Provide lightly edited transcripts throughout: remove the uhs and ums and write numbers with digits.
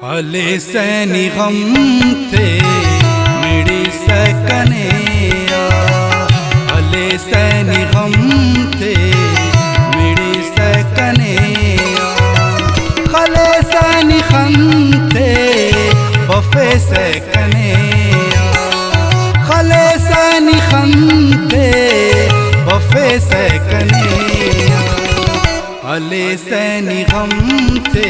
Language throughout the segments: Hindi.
हले सैनी गम थे मेरी सकनेया, हले सैनी गम थे मेरी सकनेया, हले सैनी गम थे बफे सकनेया, हले सैनी गम थे बफे सकनेया, हले सैनी गम थे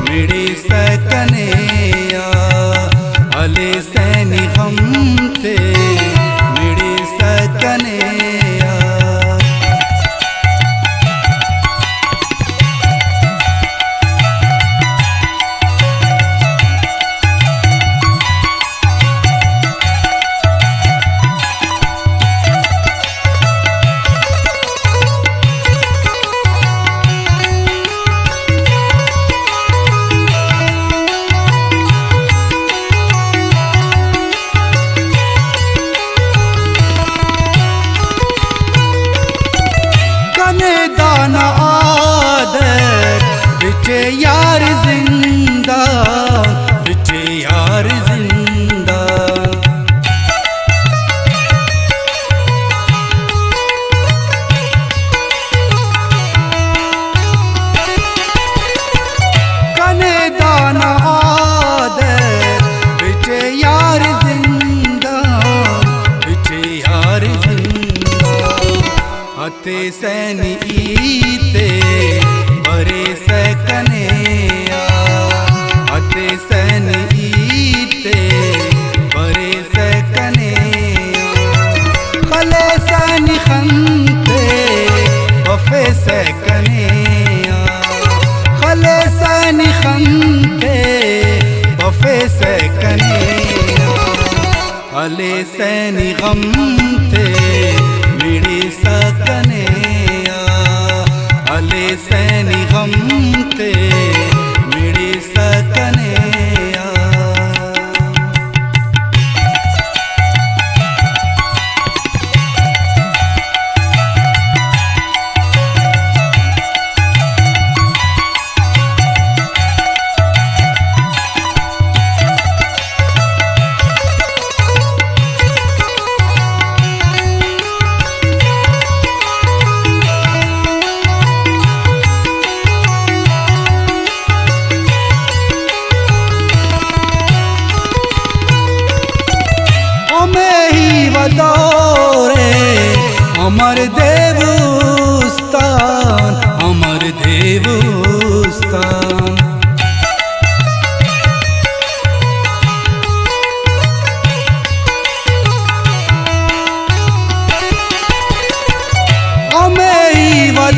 मेरी सकनेया, हले सैनी गम थे मेरी सकनेया। दाना आदर बिचे यार जिंदा, बिचे यार जिंदा, कने दाना आदर बिचे यार जिंदा, बिचे यार जिंदा, हते सैनी ईते बरे सकनेया, हते सैनी ईते बरे सकनेया, खले सैनी खंते बफे सकनेया, खले सैनी खंते बफे सकनेया, हले सैनी गम थे मेरी सकनेया, हले सैनी गम थे मेरी सकनेया। दौरे अमर देवस्तान, अमर देवस्तान,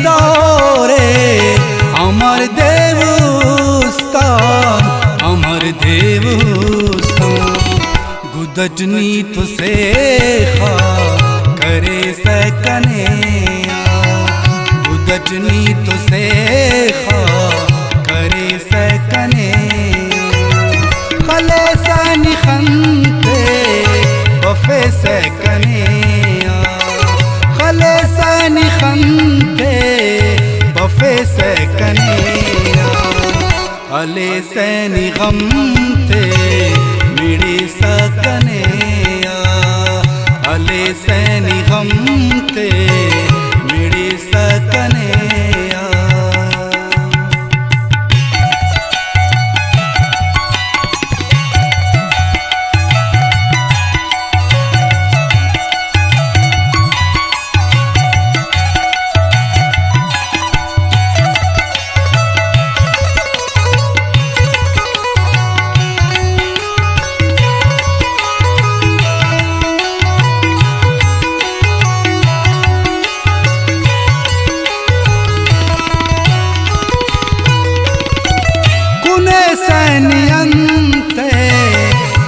दौरे अमर देवस्तान, अमर देवस्तान, गुदजनी तो से खा करे सकनेया, गुदजनी तो से खा करे सकनेया, खले सैनी खंते बफे सकनेया, खले सैनी खंते बफे सकनेया, हले सैनी गम थे मेरी सकनेया, हले सैनी गम थे मेरी सकनेया।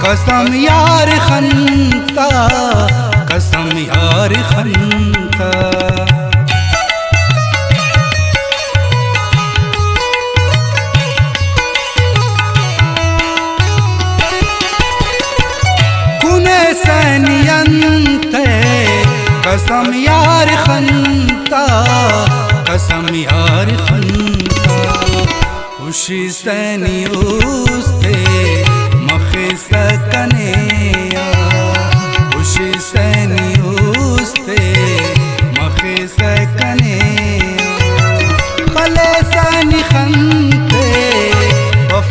कसम यार खंता, कसम यार खंता, कुने सैनियंते कसम यार खंता, कसम यार खंता, खुशी सैनी उस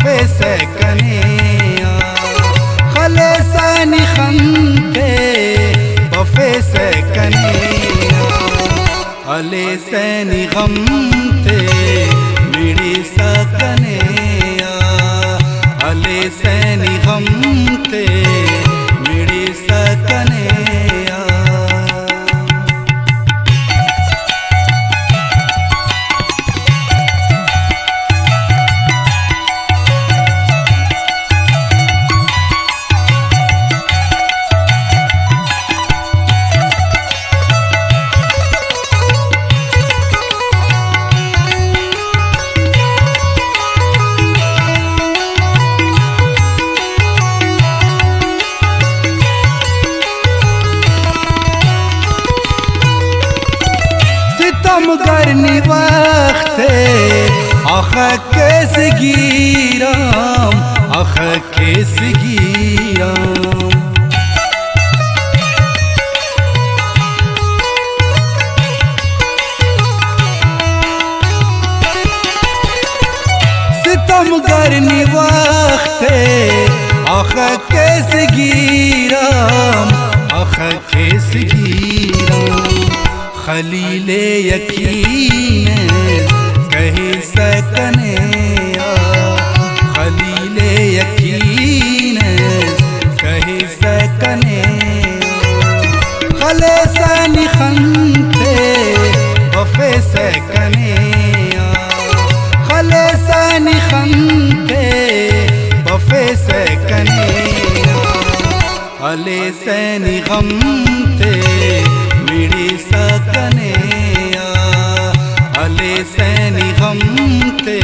बफे से कनेया खले सैनी खंते बफे से कनेया अले सैनी गमते मिड़ी सा कनेया अले सैनी गमते मिड़ी सा कनेया सितम करनी वक्त आख केस गिराम आख केस गिराम सितम करनी वक्त आख केस गिराम आख केस गिराम खलीले यकीन कही सकनेया खलीले यकीन कही सकनेया खले सैनी खंते बफे सकनेया खले सैनी खंते बफे सकनेया अले सैनी गमते मिड़ी सा कनेया अले सैनी गमते